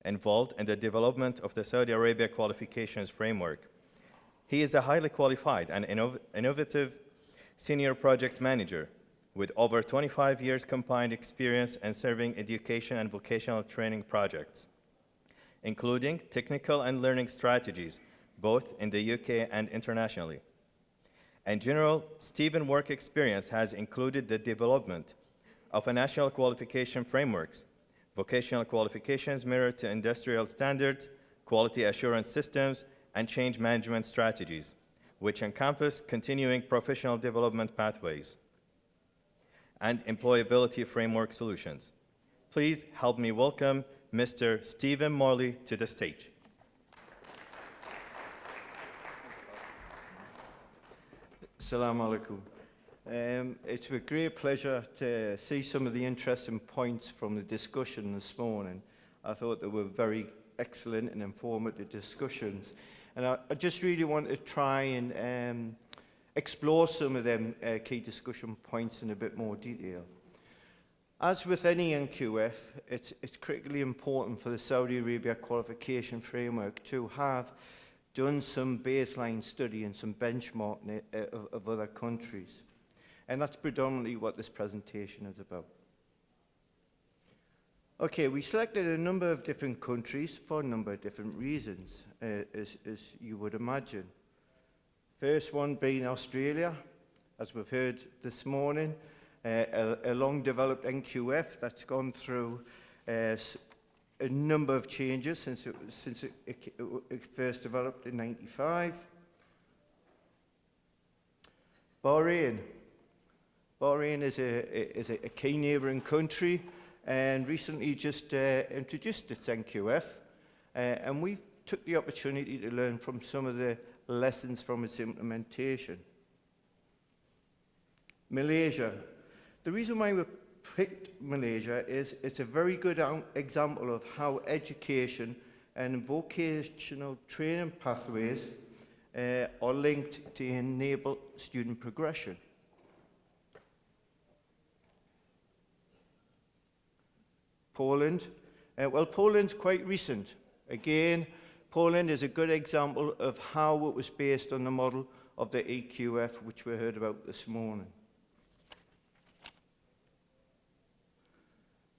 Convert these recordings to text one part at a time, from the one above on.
involved in the development of the Saudi Arabia qualifications framework. He is a highly qualified and innovative senior project manager with over 25 years combined experience in serving education and vocational training projects, including technical and learning strategies, both in the UK and internationally. In general, Stephen's work experience has included the development of a national qualification frameworks, vocational qualifications mirrored to industrial standards, quality assurance systems, and change management strategies, which encompass continuing professional development pathways and employability framework solutions. Please help me welcome Mr. Stephen Morley to the stage. Assalamu alaikum. It's with great pleasure to see some of the interesting points from the discussion this morning. I thought they were very excellent and informative discussions. And I just really want to try and explore some of them key discussion points in a bit more detail. As with any NQF, it's critically important for the Saudi Arabia qualification framework to have done some baseline study and some benchmarking of other countries. And that's predominantly what this presentation is about. Okay, we selected a number of different countries for a number of different reasons, as you would imagine. First one being Australia, as we've heard this morning, a long-developed NQF that's gone through a number of changes since it first developed in '95. Bahrain. Bahrain is a key neighbouring country and recently just introduced its NQF, and we took the opportunity to learn from some of the lessons from its implementation. Malaysia. The reason why we picked Malaysia is it's a very good example of how education and vocational training pathways are linked to enable student progression. Poland. Well, Poland's quite recent. Again, Poland is a good example of how it was based on the model of the EQF, which we heard about this morning.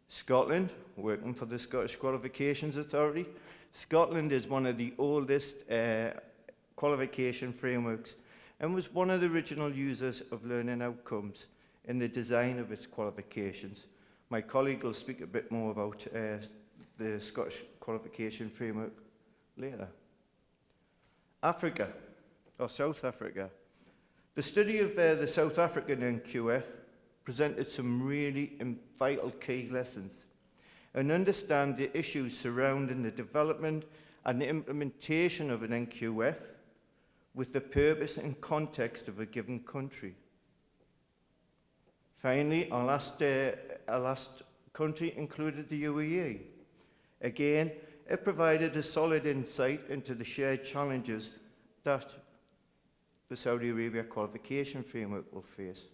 Scotland, working for the Scottish Qualifications Authority. Scotland is one of the oldest qualification frameworks and was one of the original users of learning outcomes in the design of its qualifications. My colleague will speak a bit more about the Scottish Qualification Framework later. Africa, or South Africa. The study of the South African NQF presented some really vital key lessons and understand the issues surrounding the development and the implementation of an NQF with the purpose and context of a given country. Finally, our last country included the UAE. Again, it provided a solid insight into the shared challenges that the Saudi Arabia qualification framework will face.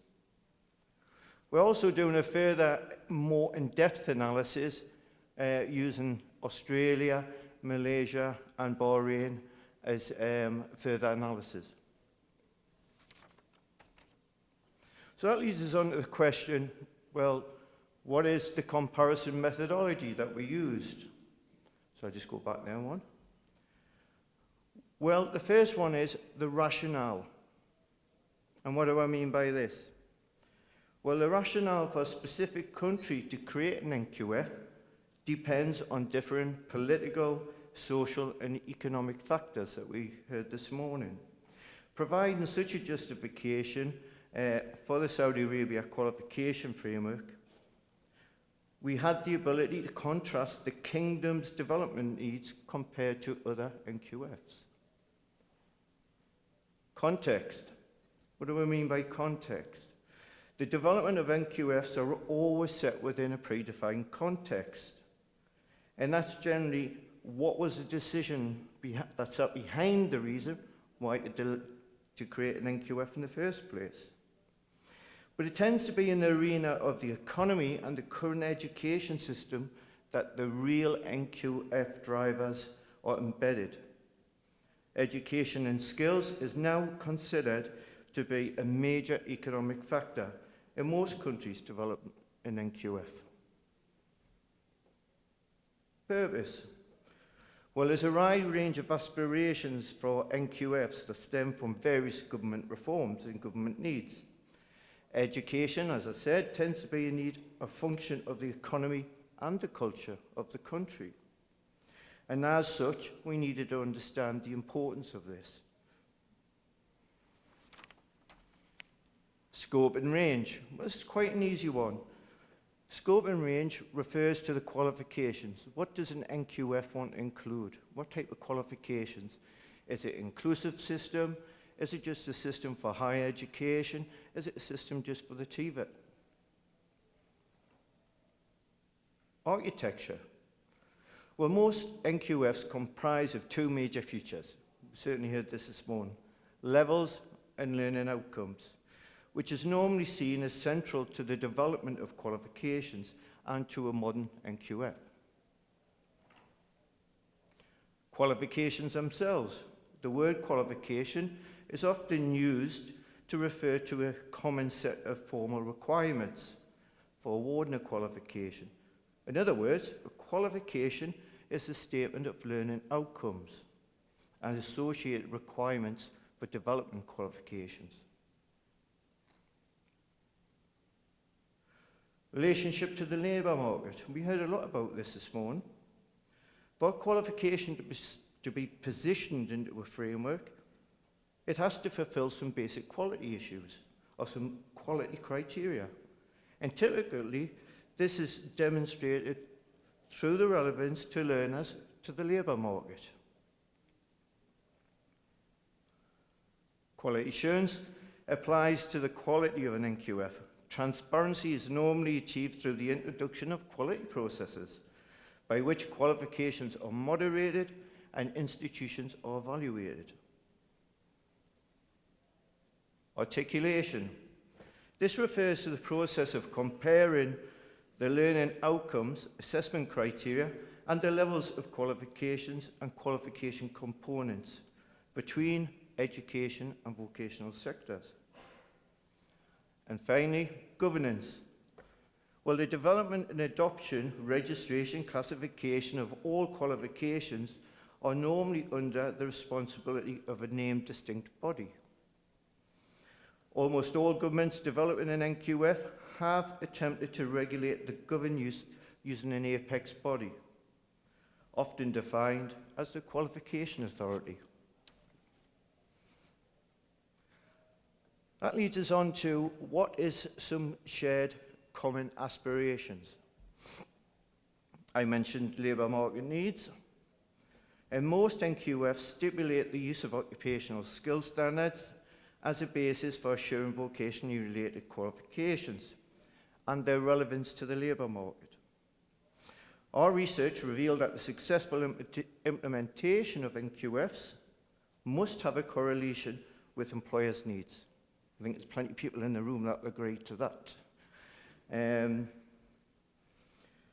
We're also doing a further, more in-depth analysis using Australia, Malaysia, and Bahrain as further analysis. So that leads us on to the question, well, what is the comparison methodology that we used? So I'll just go back now one. Well, the first one is the rationale. And what do I mean by this? Well, the rationale for a specific country to create an NQF depends on different political, social, and economic factors that we heard this morning. Providing such a justification for the Saudi Arabia qualification framework, we had the ability to contrast the kingdom's development needs compared to other NQFs. Context. What do we mean by context? The development of NQFs are always set within a predefined context. And that's generally what was the decision that sat behind the reason why to create an NQF in the first place. But it tends to be in the arena of the economy and the current education system that the real NQF drivers are embedded. Education and skills is now considered to be a major economic factor in most countries developing an NQF. Purpose. Well, there's a wide range of aspirations for NQFs that stem from various government reforms and government needs. Education, as I said, tends to be a function of the economy and the culture of the country. And as such, we needed to understand the importance of this. Scope and range. Well, this is quite an easy one. Scope and range refers to the qualifications. What does an NQF want to include? What type of qualifications? Is it an inclusive system? Is it just a system for higher education? Is it a system just for the TVET? Architecture. Well, most NQFs comprise of two major features. We certainly heard this morning. Levels and learning outcomes, which is normally seen as central to the development of qualifications and to a modern NQF. Qualifications themselves. The word qualification is often used to refer to a common set of formal requirements for awarding a qualification. In other words, a qualification is a statement of learning outcomes and associated requirements for development qualifications. Relationship to the labour market. We heard a lot about this morning. For a qualification to be positioned into a framework, it has to fulfil some basic quality issues or some quality criteria. And typically, this is demonstrated through the relevance to learners to the labour market. Quality assurance applies to the quality of an NQF. Transparency is normally achieved through the introduction of quality processes by which qualifications are moderated and institutions are evaluated. Articulation. This refers to the process of comparing the learning outcomes, assessment criteria, and the levels of qualifications and qualification components between education and vocational sectors. And finally, governance. Well, the development and adoption, registration, classification of all qualifications are normally under the responsibility of a named distinct body. Almost all governments developing an NQF have attempted to regulate the governed use using an apex body, often defined as the Qualification Authority. That leads us on to what is some shared common aspirations. I mentioned labour market needs, and most NQFs stipulate the use of occupational skills standards as a basis for assuring vocationally related qualifications and their relevance to the labour market. Our research revealed that the successful implementation of NQFs must have a correlation with employers' needs. I think there's plenty of people in the room that agree to that.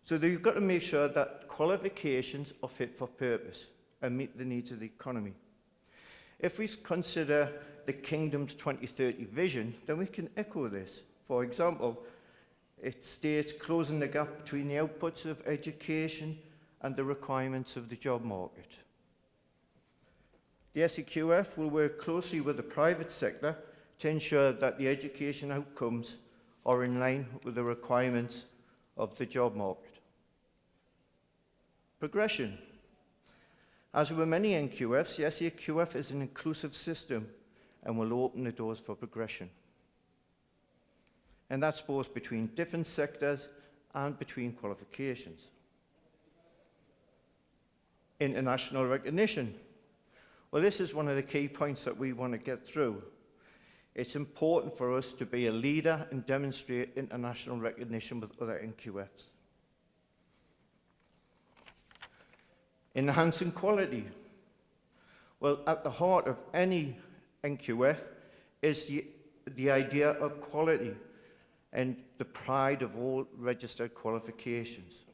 So you've got to make sure that qualifications are fit for purpose and meet the needs of the economy. If we consider the Kingdom's 2030 vision, then we can echo this. For example, it states closing the gap between the outputs of education and the requirements of the job market. The SEQF will work closely with the private sector to ensure that the education outcomes are in line with the requirements of the job market. Progression. As with many NQFs, the SEQF is an inclusive system and will open the doors for progression. And that's both between different sectors and between qualifications. International recognition. Well, this is one of the key points that we want to get through. It's important for us to be a leader and demonstrate international recognition with other NQFs. Enhancing quality. Well, at the heart of any NQF is the idea of quality and the pride of all registered qualifications.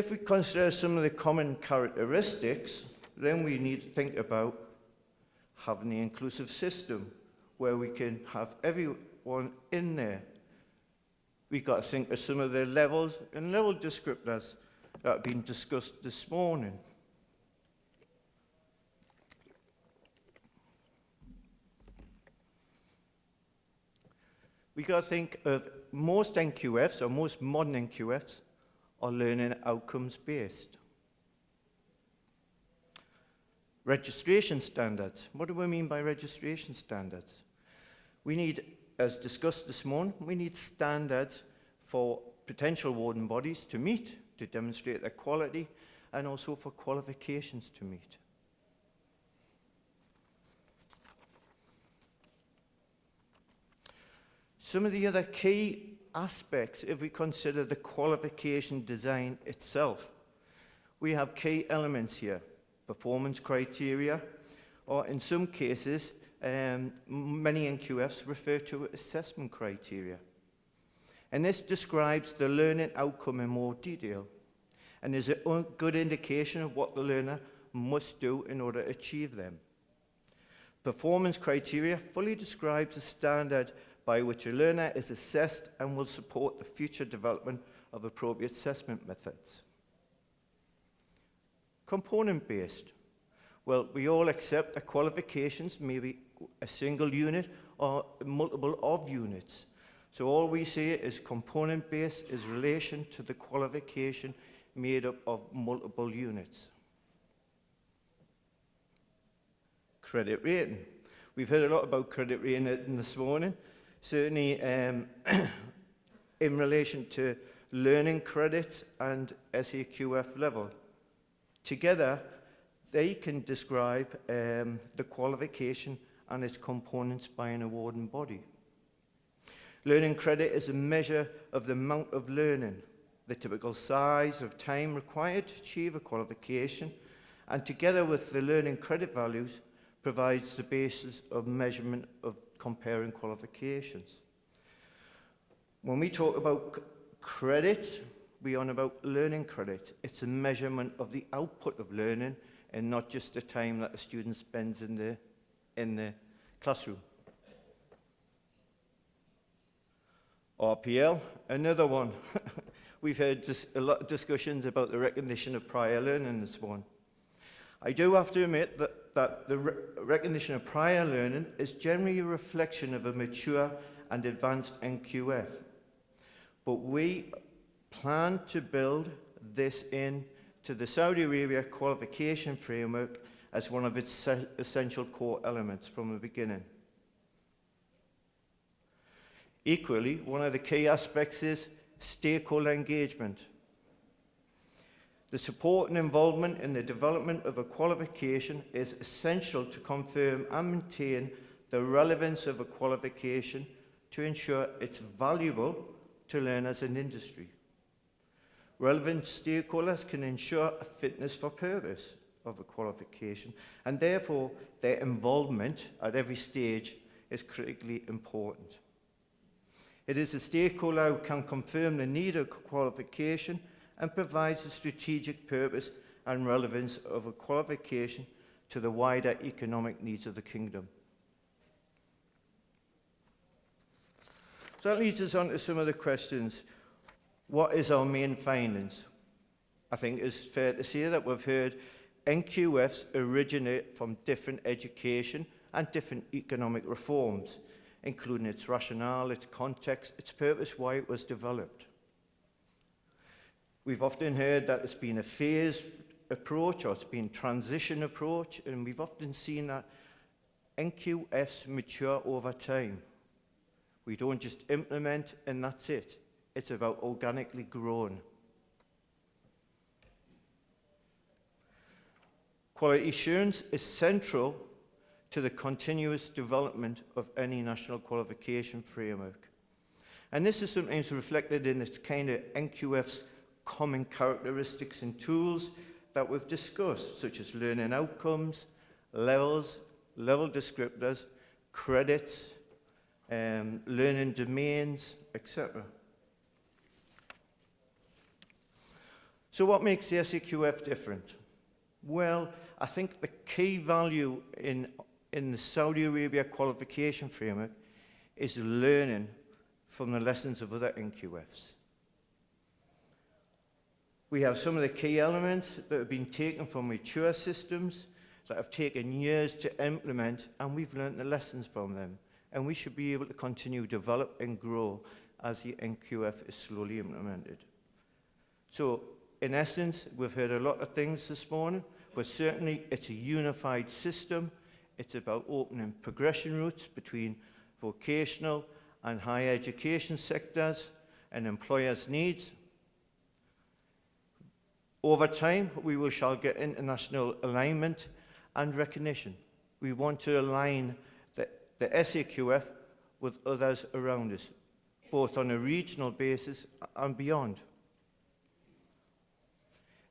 If we consider some of the common characteristics, then we need to think about having the inclusive system where we can have everyone in there. We've got to think of some of the levels and level descriptors that have been discussed this morning. We've got to think of most NQFs, or most modern NQFs, are learning outcomes based. Registration standards. What do we mean by registration standards? We need, as discussed this morning, we need standards for potential awarding bodies to meet, to demonstrate their quality, and also for qualifications to meet. Some of the other key aspects, if we consider the qualification design itself, we have key elements here. Performance criteria, or in some cases, many NQFs refer to assessment criteria. And this describes the learning outcome in more detail, and is a good indication of what the learner must do in order to achieve them. Performance criteria fully describes the standard by which a learner is assessed and will support the future development of appropriate assessment methods. Component-based. Well, we all accept that qualifications may be a single unit or multiple of units. So all we say is component-based is relation to the qualification made up of multiple units. Credit rating. We've heard a lot about credit rating this morning. Certainly in relation to learning credits and SAQF level. Together, they can describe the qualification and its components by an awarding body. Learning credit is a measure of the amount of learning, the typical size of time required to achieve a qualification, and together with the learning credit values, provides the basis of measurement of comparing qualifications. When we talk about credit, we are on about learning credit. It's a measurement of the output of learning and not just the time that a student spends in the classroom. RPL, another one. We've heard a lot of discussions about the recognition of prior learning this one. I do have to admit that the recognition of prior learning is generally a reflection of a mature and advanced NQF. But we plan to build this into the Saudi Arabia qualification framework as one of its essential core elements from the beginning. Equally, one of the key aspects is stakeholder engagement. The support and involvement in the development of a qualification is essential to confirm and maintain the relevance of a qualification to ensure it's valuable to learners and industry. Relevant stakeholders can ensure a fitness for purpose of a qualification, and therefore their involvement at every stage is critically important. It is the stakeholder who can confirm the need of qualification and provides the strategic purpose and relevance of a qualification to the wider economic needs of the kingdom. So that leads us on to some of the questions. What is our main findings? I think it's fair to say that we've heard NQFs originate from different education and different economic reforms, including its rationale, its context, its purpose, why it was developed. We've often heard that it's been a phased approach or it's been a transition approach, and we've often seen that NQFs mature over time. We don't just implement and that's it. It's about organically growing. Quality assurance is central to the continuous development of any national qualification framework. And this is sometimes reflected in its kind of NQF's common characteristics and tools that we've discussed, such as learning outcomes, levels, level descriptors, credits, learning domains, etc. So what makes the SAQF different? Well, I think the key value in the Saudi Arabia qualification framework is learning from the lessons of other NQFs. We have some of the key elements that have been taken from mature systems that have taken years to implement, and we've learned the lessons from them. And we should be able to continue to develop and grow as the NQF is slowly implemented. So, in essence, we've heard a lot of things this morning, but certainly it's a unified system. It's about opening progression routes between vocational and higher education sectors and employers' needs. Over time, we shall get international alignment and recognition. We want to align the SAQF with others around us, both on a regional basis and beyond.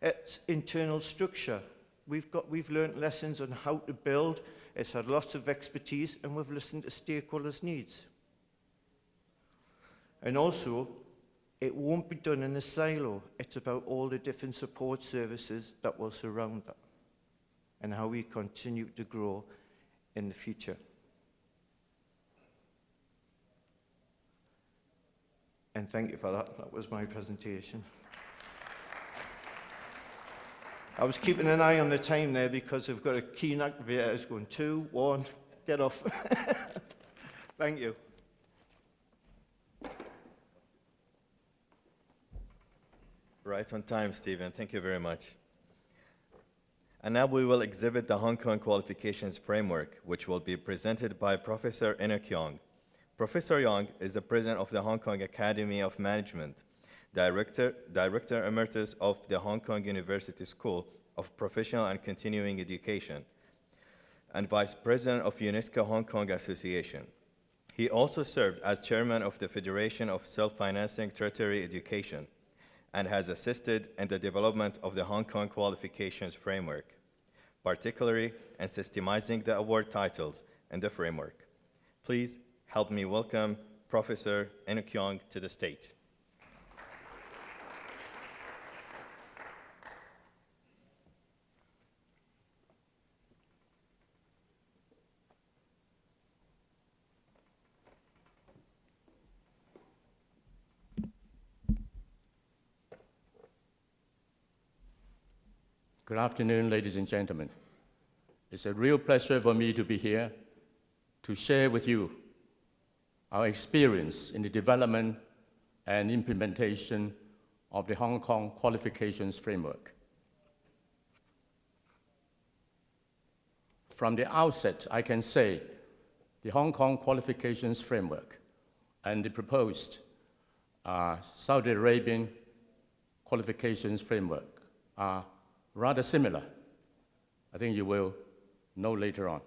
Its internal structure. We've learned lessons on how to build. It's had lots of expertise, and we've listened to stakeholders' needs. And also, it won't be done in a silo. It's about all the different support services that will surround that and how we continue to grow in the future. And thank you for that. That was my presentation. I was keeping an eye on the time there because I've got a keen activator that's going 2, 1, get off. Thank you. Right on time, Stephen. Thank you very much. And now we will exhibit the Hong Kong Qualifications Framework, which will be presented by Professor Enoch Yong. Professor Yong is the president of the Hong Kong Academy of Management, Director Emeritus of the Hong Kong University School of Professional and Continuing Education, and Vice President of UNESCO Hong Kong Association. He also served as Chairman of the Federation of Self-Financing Tertiary Education, and has assisted in the development of the Hong Kong Qualifications Framework, particularly in systemizing the award titles in the framework. Please help me welcome Professor Enoch Yong to the stage. Good afternoon, ladies and gentlemen. It's a real pleasure for me to be here to share with you our experience in the development and implementation of the Hong Kong Qualifications Framework. From the outset, I can say the Hong Kong Qualifications Framework and the proposed Saudi Arabian Qualifications Framework are rather similar. I think you will know later on.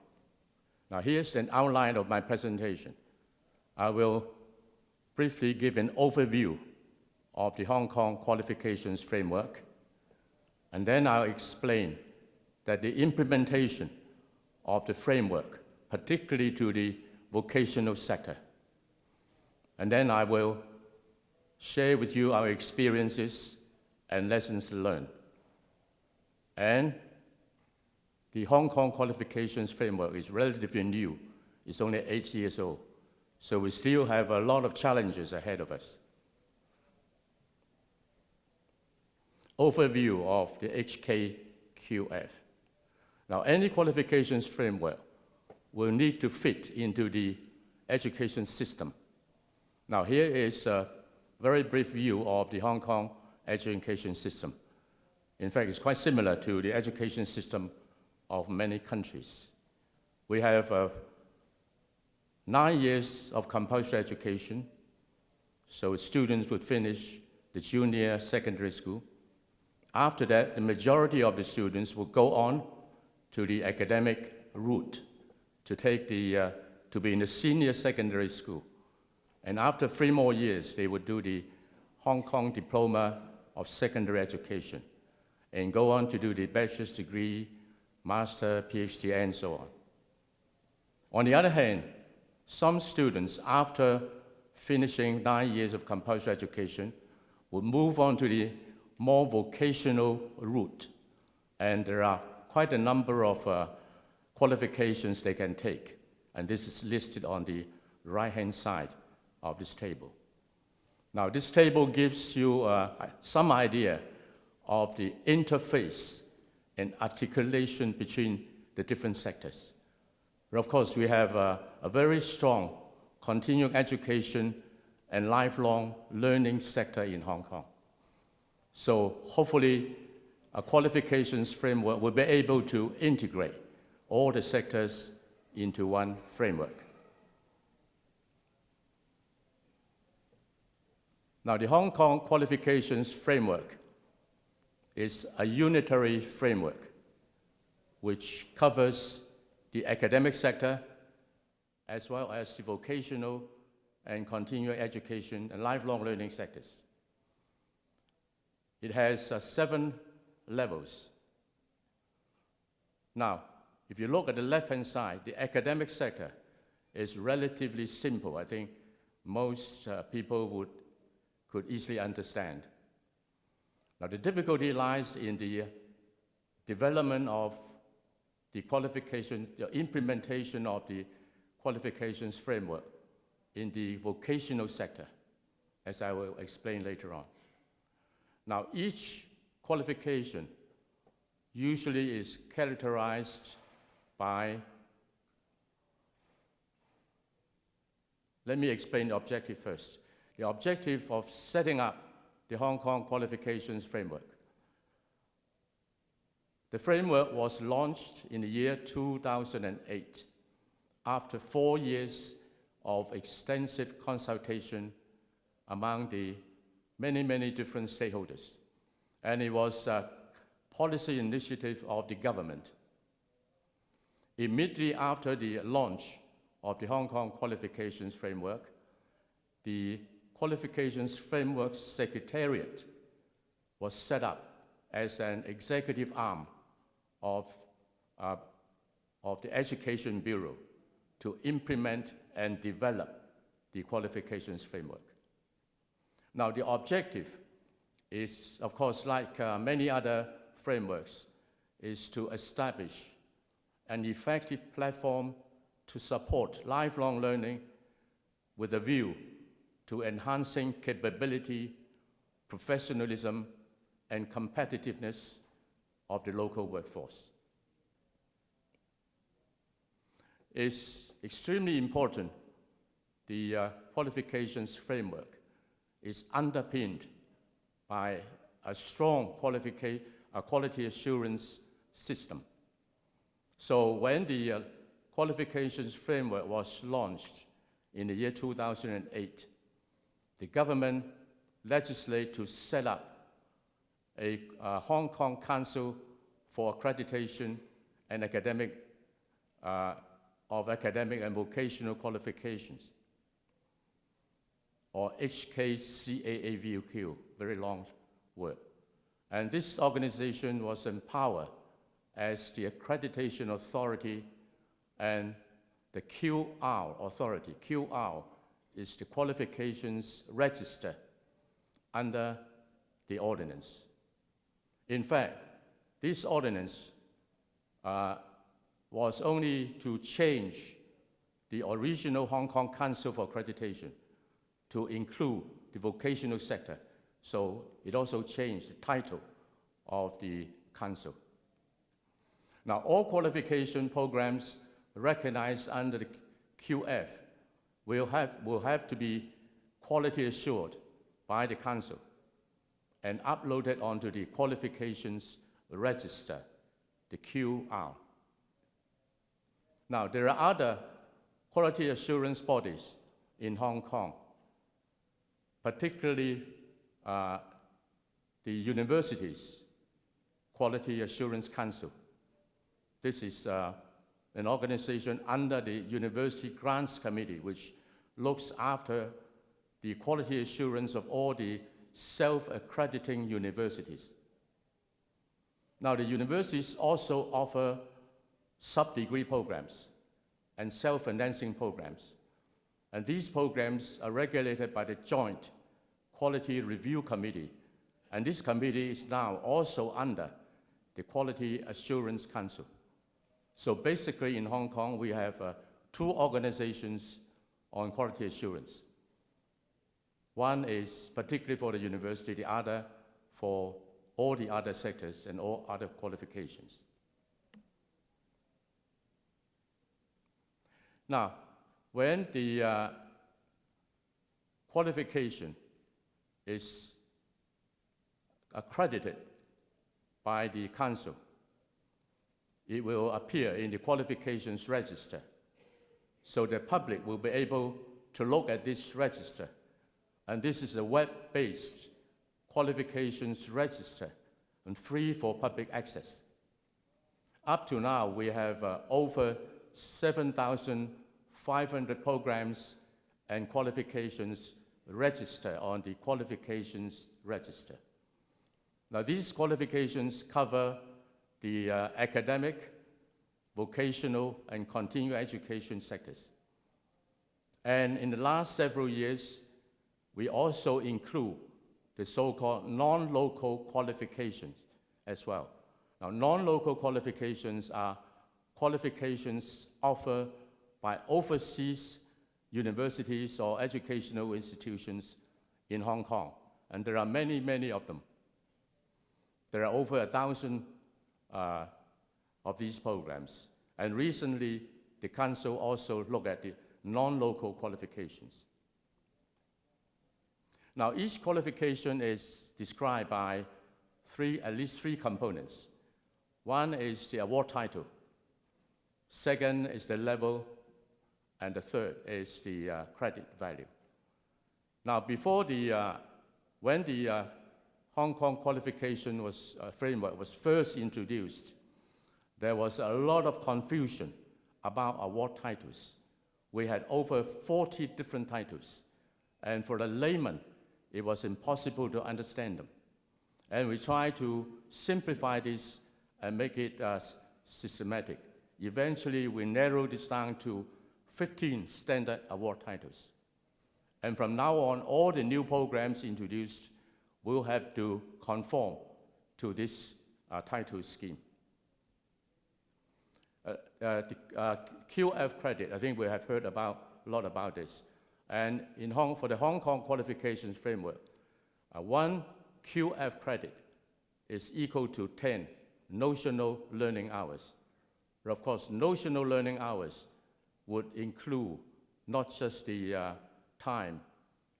Now here's an outline of my presentation. I will briefly give an overview of the Hong Kong Qualifications Framework, and then I'll explain that the implementation of the framework, particularly to the vocational sector. And then I will share with you our experiences and lessons learned. And the Hong Kong Qualifications Framework is relatively new. It's only 8 years old. So we still have a lot of challenges ahead of us. Overview of the HKQF. Now, any qualifications framework will need to fit into the education system. Now, here is a very brief view of the Hong Kong education system. In fact, it's quite similar to the education system of many countries. We have 9 years of compulsory education, so students would finish the junior secondary school. After that, the majority of the students will go on to the academic route to be in the senior secondary school. And after 3 more years, they would do the Hong Kong Diploma of Secondary Education and go on to do the bachelor's degree, master, PhD, and so on. On the other hand, some students, after finishing 9 years of compulsory education, would move on to the more vocational route, and there are quite a number of qualifications they can take, and this is listed on the right-hand side of this table. Now, this table gives you some idea of the interface and articulation between the different sectors. But of course, we have a very strong continuing education and lifelong learning sector in Hong Kong. So hopefully, a qualifications framework will be able to integrate all the sectors into one framework. Now, the Hong Kong qualifications framework is a unitary framework which covers the academic sector as well as the vocational and continuing education and lifelong learning sectors. It has 7 levels. Now, if you look at the left-hand side, the academic sector is relatively simple. I think most people could easily understand. Now, the difficulty lies in the development of the qualification, the implementation of the qualifications framework in the vocational sector, as I will explain later on. Now, each qualification usually is characterized by, let me explain the objective first. The objective of setting up the Hong Kong qualifications framework. The framework was launched in the year 2008 after 4 years of extensive consultation among the many different stakeholders. And it was a policy initiative of the government. Immediately after the launch of the Hong Kong qualifications framework, the Qualifications Framework Secretariat was set up as an executive arm of the Education Bureau to implement and develop the qualifications framework. Now, the objective is, of course, like many other frameworks, is to establish an effective platform to support lifelong learning with a view to enhancing capability, professionalism, and competitiveness of the local workforce. It's extremely important the qualifications framework is underpinned by a strong quality assurance system. So when the qualifications framework was launched in the year 2008, the government legislated to set up a Hong Kong Council for Accreditation and Academic and Vocational Qualifications, or HKCAAVQ, very long word. And this organization was empowered as the accreditation authority and the QR authority. QR is the qualifications register under the ordinance. In fact, this ordinance was only to change the original Hong Kong Council for Accreditation to include the vocational sector. So it also changed the title of the council. Now, all qualification programs recognized under the QF will have to be quality assured by the council and uploaded onto the qualifications register, the QR. Now, there are other quality assurance bodies in Hong Kong, particularly the universities' Quality Assurance Council. This is an organization under the University Grants Committee, which looks after the quality assurance of all the self-accrediting universities. Now, the universities also offer sub-degree programs and self-financing programs. And these programs are regulated by the Joint Quality Review Committee And this committee is now also under the Quality Assurance Council. So basically in Hong Kong, we have two organizations on quality assurance. One is particularly for the university, the other for all the other sectors and all other qualifications. Now, when the qualification is accredited by the council, it will appear in the qualifications register. So the public will be able to look at this register. And this is a web-based qualifications register and free for public access. Up to now, we have over 7,500 programs and qualifications registered on the qualifications register. Now, these qualifications cover the academic, vocational, and continuing education sectors. And in the last several years, we also include the so-called non-local qualifications as well. Now, non-local qualifications are qualifications offered by overseas universities or educational institutions in Hong Kong. And there are many, many of them. There are over 1,000 of these programs. And recently, the Council also looked at the non-local qualifications. Now, each qualification is described by at least three components. One is the award title. Second is the level. And the third is the credit value. Now, before when the Hong Kong qualification framework was first introduced, there was a lot of confusion about award titles. We had over 40 different titles. And for the layman, it was impossible to understand them. And we tried to simplify this and make it systematic. Eventually, we narrowed this down to 15 standard award titles. And from now on, all the new programs introduced will have to conform to this title scheme. The QF credit, I think we have heard a lot about this. And for the Hong Kong qualifications framework, one QF credit is equal to 10 notional learning hours. But of course, notional learning hours would include not just the time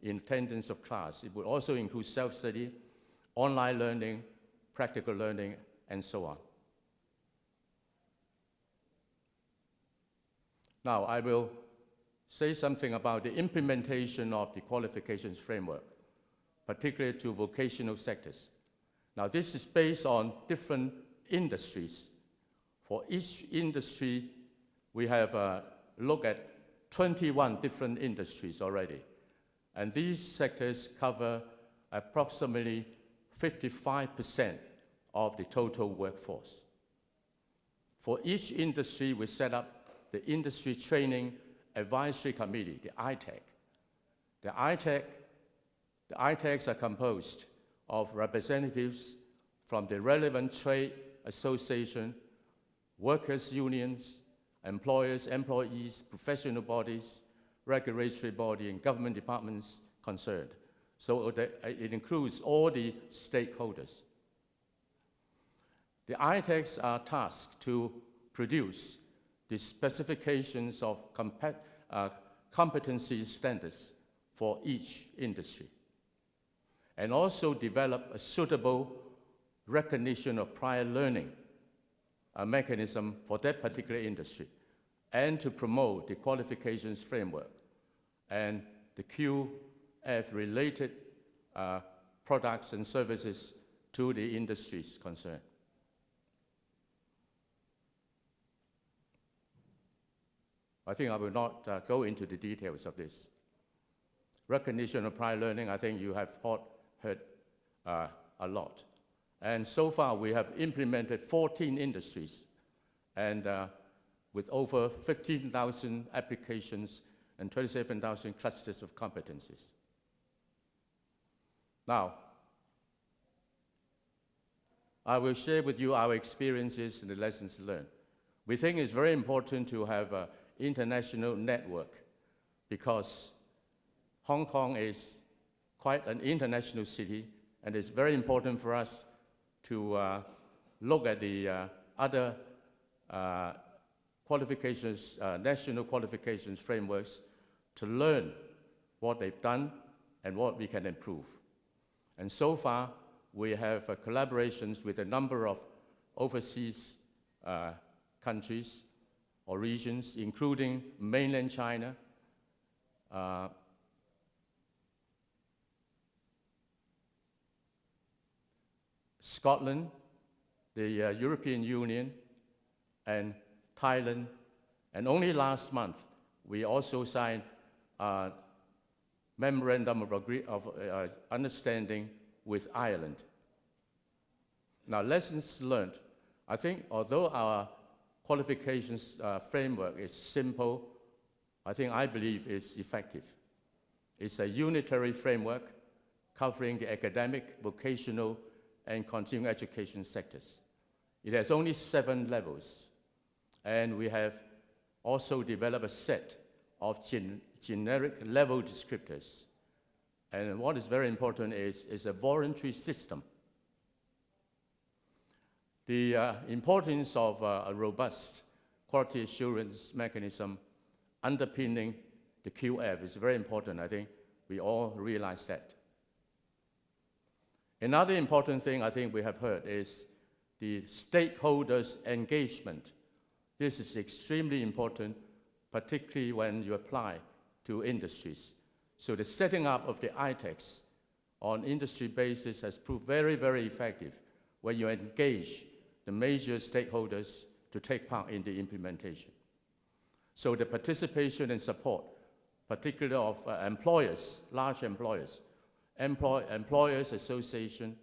in attendance of class, it would also include self-study, online learning, practical learning, and so on. Now, I will say something about the implementation of the qualifications framework, particularly to vocational sectors. Now, this is based on different industries. For each industry, we have looked at 21 different industries already. And these sectors cover approximately 55% of the total workforce. For each industry, we set up the Industry Training Advisory Committee, the ITAC. The ITACs are composed of representatives from the relevant trade association, workers' unions, employers, employees, professional bodies, regulatory body, and government departments concerned. So it includes all the stakeholders. The ITACs are tasked to produce the specifications of competency standards for each industry, and also develop a suitable recognition of prior learning mechanism for that particular industry, and to promote the qualifications framework and the QF-related products and services to the industries concerned. I think I will not go into the details of this. Recognition of prior learning, I think you have heard a lot. And so far, we have implemented 14 industries, and with over 15,000 applications and 27,000 clusters of competencies. Now, I will share with you our experiences and the lessons learned. We think it's very important to have an international network because Hong Kong is quite an international city, and it's very important for us to look at the other qualifications, national qualifications frameworks to learn what they've done and what we can improve. And so far, we have collaborations with a number of overseas countries or regions, including mainland China, Scotland, the European Union, and Thailand. And only last month, we also signed a memorandum of understanding with Ireland. Now, lessons learned. I think although our qualifications framework is simple, I believe it's effective. It's a unitary framework covering the academic, vocational, and continuing education sectors. It has only 7 levels, and we have also developed a set of generic level descriptors. And what is very important is a voluntary system. The importance of a robust quality assurance mechanism underpinning the QF is very important. I think we all realize that. Another important thing I think we have heard is the stakeholders' engagement. This is extremely important, particularly when you apply to industries. So the setting up of the ITEX on industry basis has proved very, very effective when you engage the major stakeholders to take part in the implementation. So the participation and support, particularly of employers, large employers, Employers Association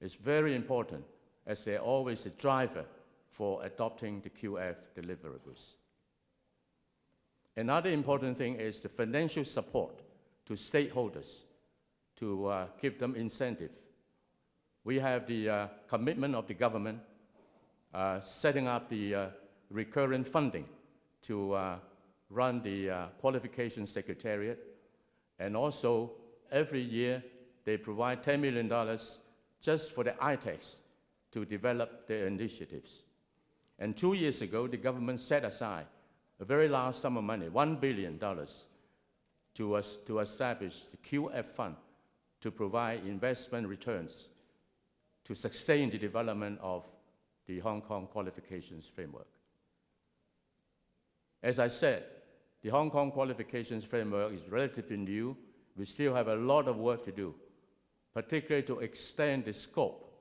is very important as they're always a driver for adopting the QF deliverables. Another important thing is the financial support to stakeholders to give them incentive. We have the commitment of the government setting up the recurrent funding to run the qualification secretariat, and also every year they provide $10 million just for the ITEX to develop their initiatives. And 2 years ago, the government set aside a very large sum of money, $1 billion, to establish the QF fund to provide investment returns to sustain the development of the Hong Kong qualifications framework. As I said, the Hong Kong qualifications framework is relatively new. We still have a lot of work to do, particularly to extend the scope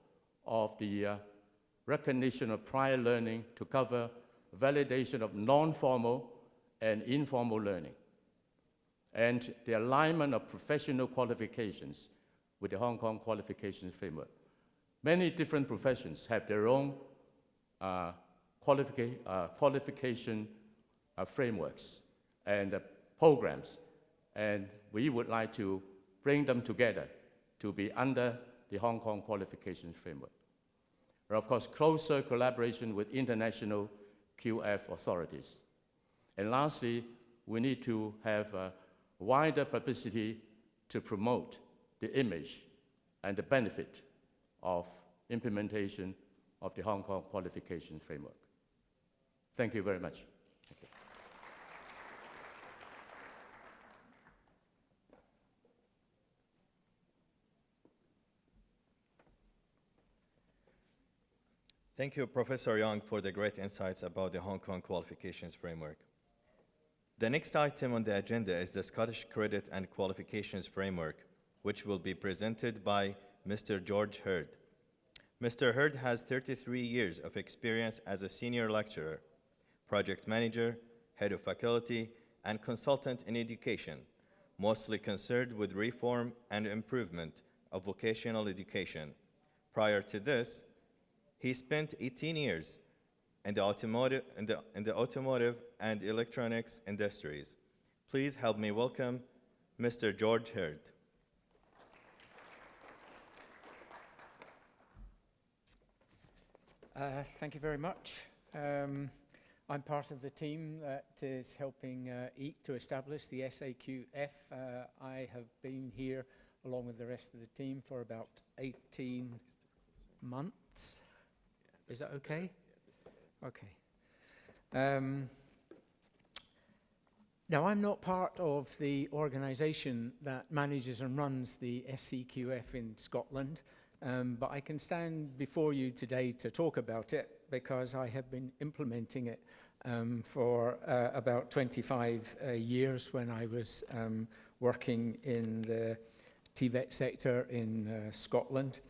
of the recognition of prior learning to cover validation of non-formal and informal learning, and the alignment of professional qualifications with the Hong Kong qualifications framework. Many different professions have their own qualification frameworks and programs, and we would like to bring them together to be under the Hong Kong qualifications framework. And of course, closer collaboration with international QF authorities. And lastly, we need to have a wider publicity to promote the image and the benefit of implementation of the Hong Kong qualification framework. Thank you very much. Thank you. Thank you, Professor Young, for the great insights about the Hong Kong qualifications framework. The next item on the agenda is the Scottish Credit and Qualifications Framework, which will be presented by Mr. George Hurd. Mr. Hurd has 33 years of experience as a senior lecturer, project manager, head of faculty, and consultant in education, mostly concerned with reform and improvement of vocational education. Prior to this, he spent 18 years in the automotive and electronics industries. Please help me welcome Mr. George Hurd. Thank you very much. I'm part of the team that is helping EEC to establish the SAQF. I have been here along with the rest of the team for about 18 months. Is that okay? Okay. Now, I'm not part of the organisation that manages and runs the SCQF in Scotland, but I can stand before you today to talk about it because I have been implementing it for about 25 years when I was working in the TVET sector in Scotland.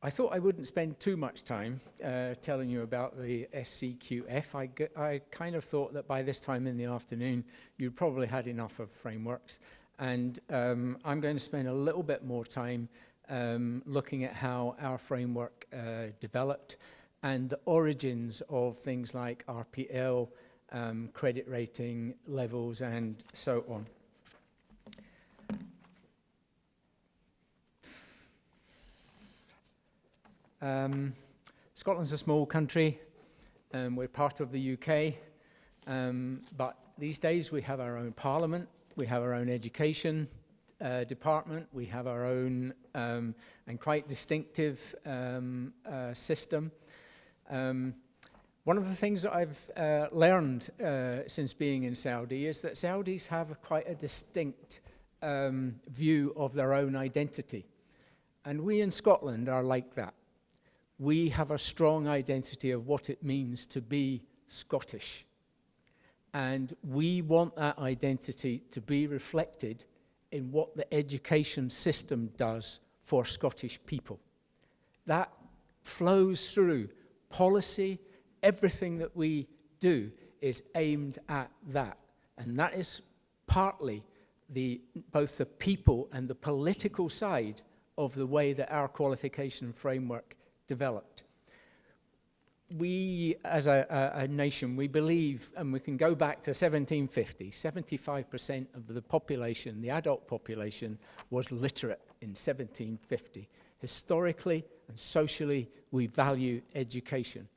I thought I wouldn't spend too much time telling you about the SCQF. I kind of thought that by this time in the afternoon, you'd probably had enough of frameworks. And I'm going to spend a little bit more time looking at how our framework developed and the origins of things like RPL, credit rating levels, and so on. Scotland's a small country, we're part of the UK, but these days we have our own parliament, we have our own education department, we have our own and quite distinctive system. One of the things that I've learned since being in Saudi is that Saudis have quite a distinct view of their own identity, and we in Scotland are like that. We have a strong identity of what it means to be Scottish. And we want that identity to be reflected in what the education system does for Scottish people. That flows through policy. Everything that we do is aimed at that. And that is partly both the people and the political side of the way that our qualification framework developed. We, as a nation, we believe, and we can go back to 1750, 75% of the population, the adult population, was literate in 1750. Historically and socially, we value education.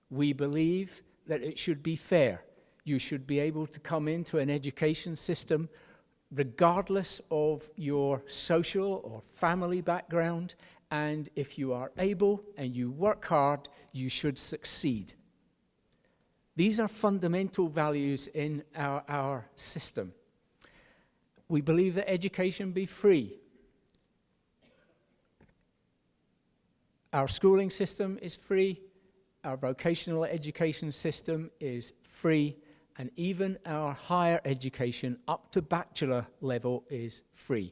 We believe that it should be fair. You should be able to come into an education system regardless of your social or family background, and if you are able and you work hard, you should succeed. These are fundamental values in our system. We believe that education be free. Our schooling system is free, our vocational education system is free, and even our higher education up to bachelor level is free.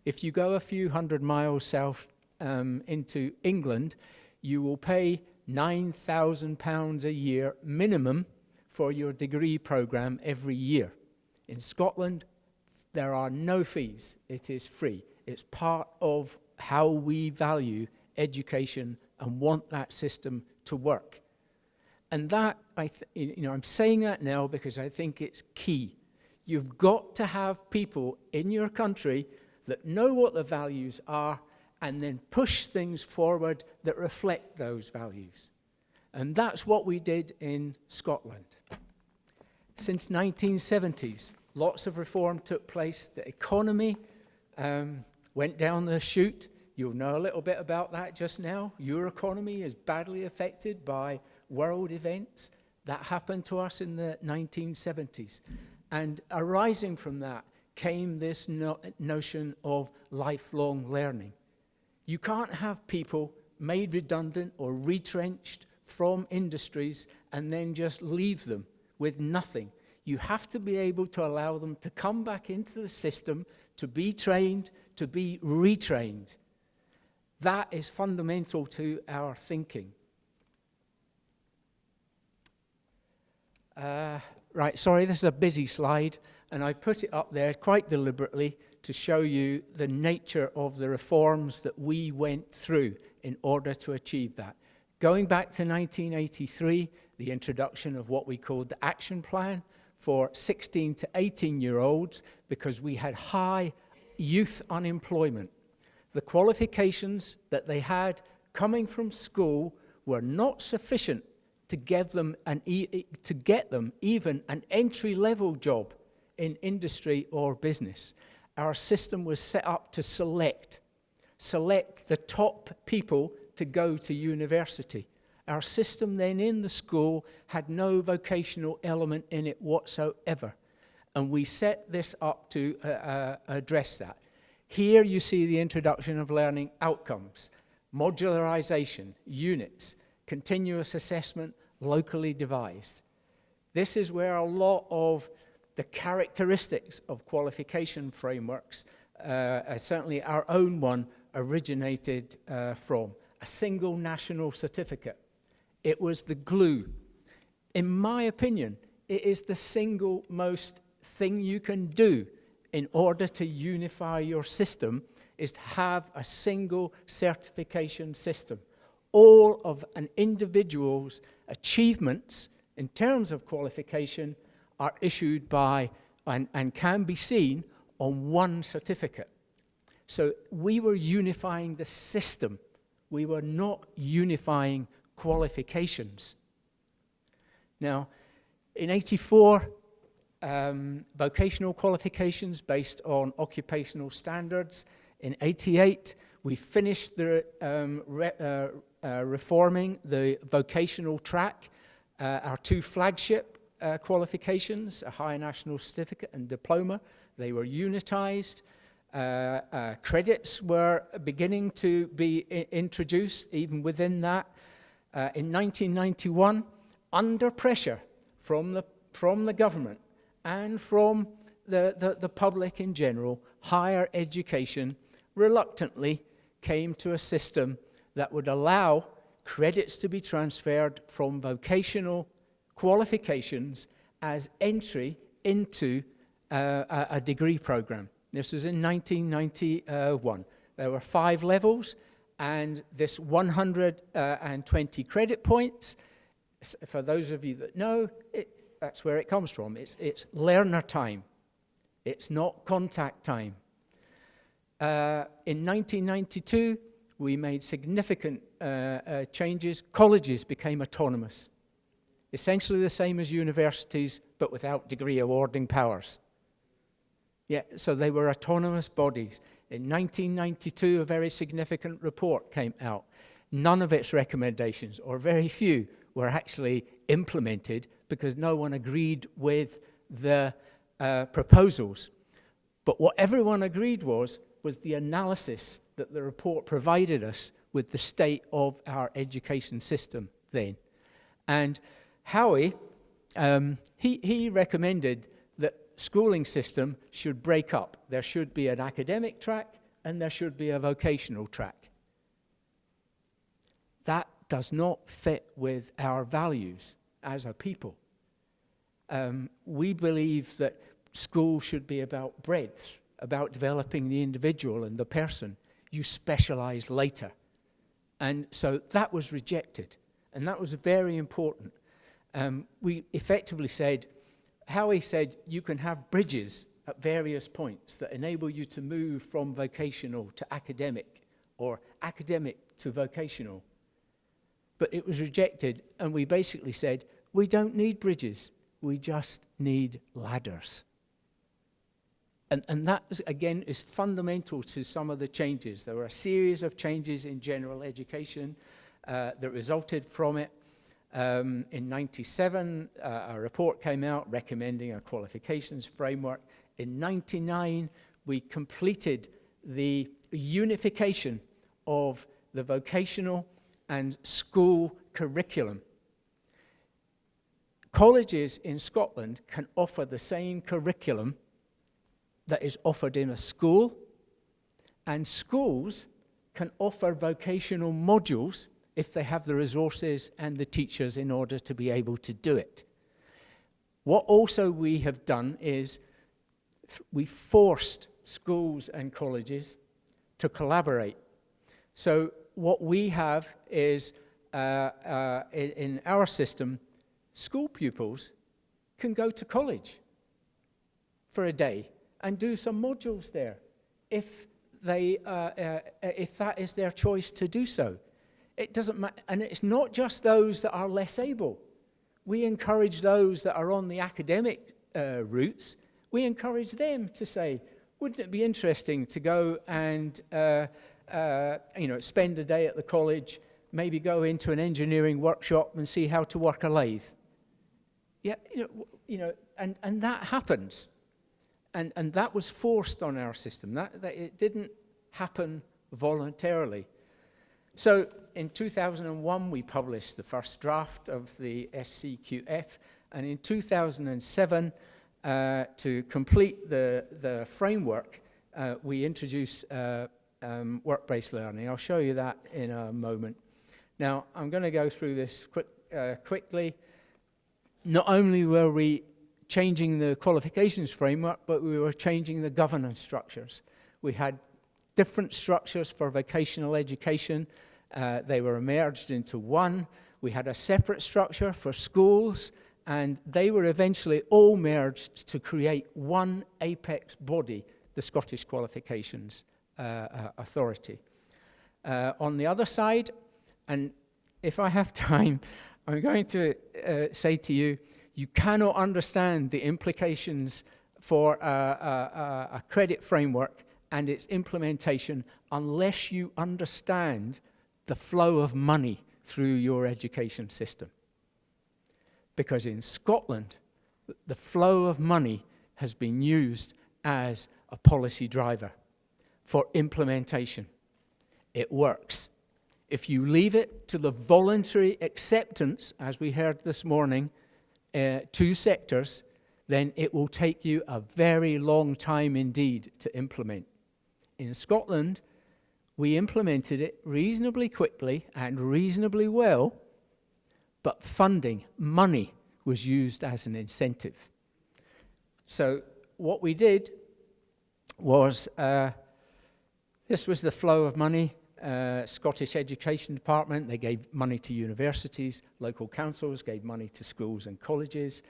If you go a few hundred miles south into England, you will pay £9,000 a year minimum for your degree programme every year. In Scotland, there are no fees. It is free. It's part of how we value education and want that system to work. And that, I'm saying that now because I think it's key. You've got to have people in your country that know what the values are and then push things forward that reflect those values. And that's what we did in Scotland. Since 1970s, lots of reform took place. The economy went down the chute. You'll know a little bit about that just now. Your economy is badly affected by world events. That happened to us in the 1970s. And arising from that came this notion of lifelong learning. You can't have people made redundant or retrenched from industries and then just leave them with nothing. You have to be able to allow them to come back into the system, to be trained, to be retrained. That is fundamental to our thinking. Right, sorry, this is a busy slide, and I put it up there quite deliberately to show you the nature of the reforms that we went through in order to achieve that. Going back to 1983, the introduction of what we called the action plan for 16 to 18-year-olds, because we had high youth unemployment. the qualifications that they had coming from school were not sufficient to get them even an entry-level job in industry or business. Our system was set up to select the top people to go to university. Our system then in the school had no vocational element in it whatsoever. And we set this up to address that. Here you see the introduction of learning outcomes, modularization, units, continuous assessment, locally devised. This is where a lot of the characteristics of qualification frameworks, certainly our own one, originated from. A single national certificate. It was the glue. In my opinion, it is the single most thing you can do in order to unify your system, is to have a single certification system. All of an individual's achievements in terms of qualification are issued by and can be seen on one certificate. So we were unifying the system. We were not unifying qualifications. Now, in '84, vocational qualifications based on occupational standards. In '88, we finished the reforming the vocational track. Our two flagship qualifications, a higher national certificate and diploma, they were unitized. Credits were beginning to be introduced even within that. In 1991, under pressure from the government and from the public in general, higher education reluctantly came to a system that would allow credits to be transferred from vocational qualifications as entry into a degree program. This was in 1991. There were 5 levels, and this 120 credit points, for those of you that know, that's where it comes from. It's learner time. It's not contact time. In 1992, we made significant changes. Colleges became autonomous. Essentially the same as universities, but without degree awarding powers. Yeah, so they were autonomous bodies. In 1992, a very significant report came out. None of its recommendations, or very few, were actually implemented because no one agreed with the proposals. But what everyone agreed was the analysis that the report provided us with the state of our education system then. And Howie, he recommended that schooling system should break up. There should be an academic track and there should be a vocational track. That does not fit with our values as a people. We believe that school should be about breadth, about developing the individual and the person. You specialize later. And so that was rejected, and that was very important. We effectively said, Howie said, you can have bridges at various points that enable you to move from vocational to academic, or academic to vocational. But it was rejected, and we basically said, we don't need bridges, we just need ladders. And that, again, is fundamental to some of the changes. There were a series of changes in general education that resulted from it. In '97, a report came out recommending a qualifications framework. In '99, we completed the unification of the vocational and school curriculum. Colleges in Scotland can offer the same curriculum that is offered in a school, and schools can offer vocational modules if they have the resources and the teachers in order to be able to do it. What also we have done is we forced schools and colleges to collaborate. So what we have is, in our system, school pupils can go to college for a day and do some modules there if if that is their choice to do so. It doesn't matter, and it's not just those that are less able. We encourage those that are on the academic routes, we encourage them to say, wouldn't it be interesting to go and spend a day at the college, maybe go into an engineering workshop and see how to work a lathe? Yeah, and that happens. And that was forced on our system. That it didn't happen voluntarily. So in 2001, we published the first draft of the SCQF, and in 2007, to complete the framework, we introduced work-based learning. I'll show you that in a moment. Now, I'm going to go through this quickly. Not only were we changing the qualifications framework, but we were changing the governance structures. We had different structures for vocational education. They were merged into one. We had a separate structure for schools, and they were eventually all merged to create one apex body, the Scottish Qualifications Authority. On the other side, and if I have time, I'm going to say to you, you cannot understand the implications for a credit framework and its implementation unless you understand the flow of money through your education system. Because in Scotland, the flow of money has been used as a policy driver for implementation. It works. If you leave it to the voluntary acceptance, as we heard this morning, to sectors, then it will take you a very long time indeed to implement. In Scotland, we implemented it reasonably quickly and reasonably well, but funding, money, was used as an incentive. So what we did was, this was the flow of money. Scottish Education Department, they gave money to universities, local councils gave money to schools and colleges.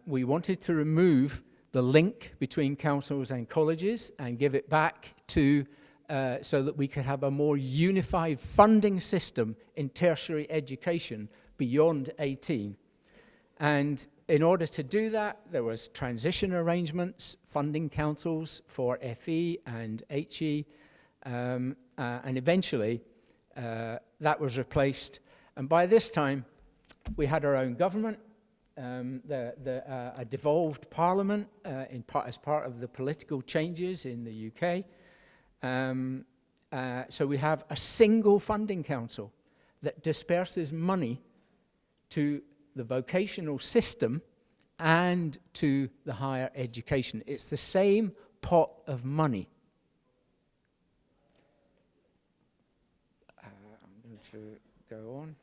We wanted to remove the link between councils and colleges and give it back to, so that we could have a more unified funding system in tertiary education beyond 18. And in order to do that, there was transition arrangements, funding councils for FE and HE, and eventually that was replaced. And by this time, we had our own government, a devolved parliament as part of the political changes in the UK. So we have a single funding council that disperses money to the vocational system and to the higher education. It's the same pot of money. I'm going to go on.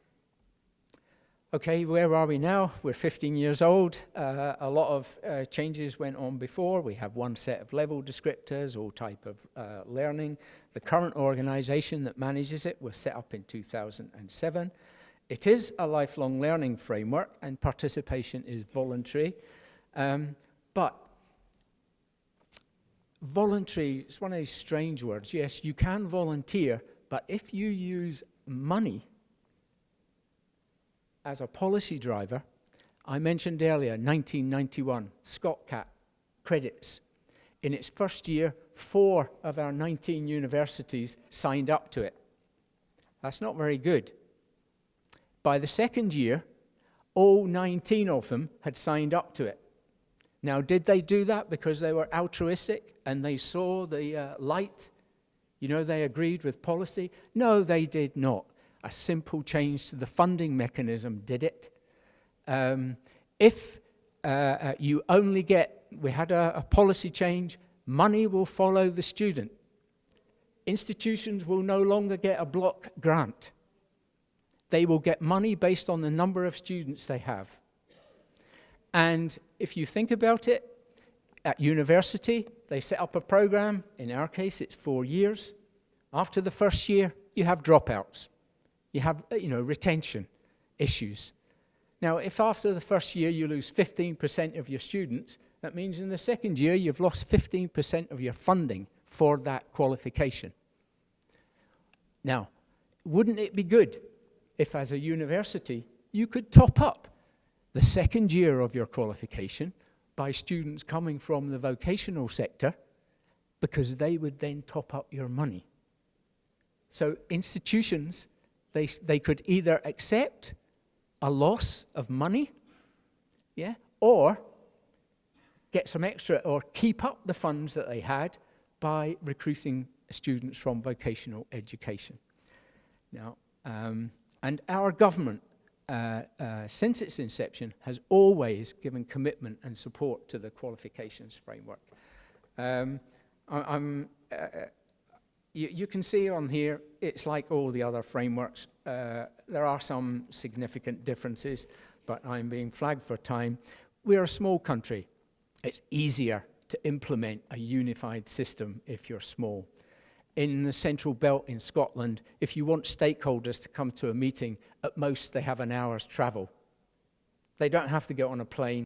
Okay, where are we now? We're 15 years old. A lot of changes went on before. We have one set of level descriptors, all type of learning. The current organization that manages it was set up in 2007. It is a lifelong learning framework and participation is voluntary. But voluntary is one of these strange words. Yes, you can volunteer, but if you use money as a policy driver, I mentioned earlier, 1991, ScotCat credits. In its first year, 4 of our 19 universities signed up to it. That's not very good. By the second year, all 19 of them had signed up to it. Now, did they do that because they were altruistic and they saw the light? You know, they agreed with policy? No, they did not. A simple change to the funding mechanism did it. If you only get, we had a policy change, money will follow the student. Institutions will no longer get a block grant. They will get money based on the number of students they have. And if you think about it, at university, they set up a program. In our case, it's 4 years. After the first year, you have dropouts. You have, retention issues. Now, if after the first year you lose 15% of your students, that means in the second year you've lost 15% of your funding for that qualification. Now, wouldn't it be good if, as a university, you could top up the second year of your qualification by students coming from the vocational sector, because they would then top up your money? So institutions, they could either accept a loss of money, yeah, or get some extra, or keep up the funds that they had by recruiting students from vocational education. Now, and our government, since its inception, has always given commitment and support to the qualifications framework. You can see on here, it's like all the other frameworks. There are some significant differences, but I'm being flagged for time. We're a small country. It's easier to implement a unified system if you're small. In the Central Belt in Scotland, if you want stakeholders to come to a meeting, at most they have an hour's travel. They don't have to get on a plane.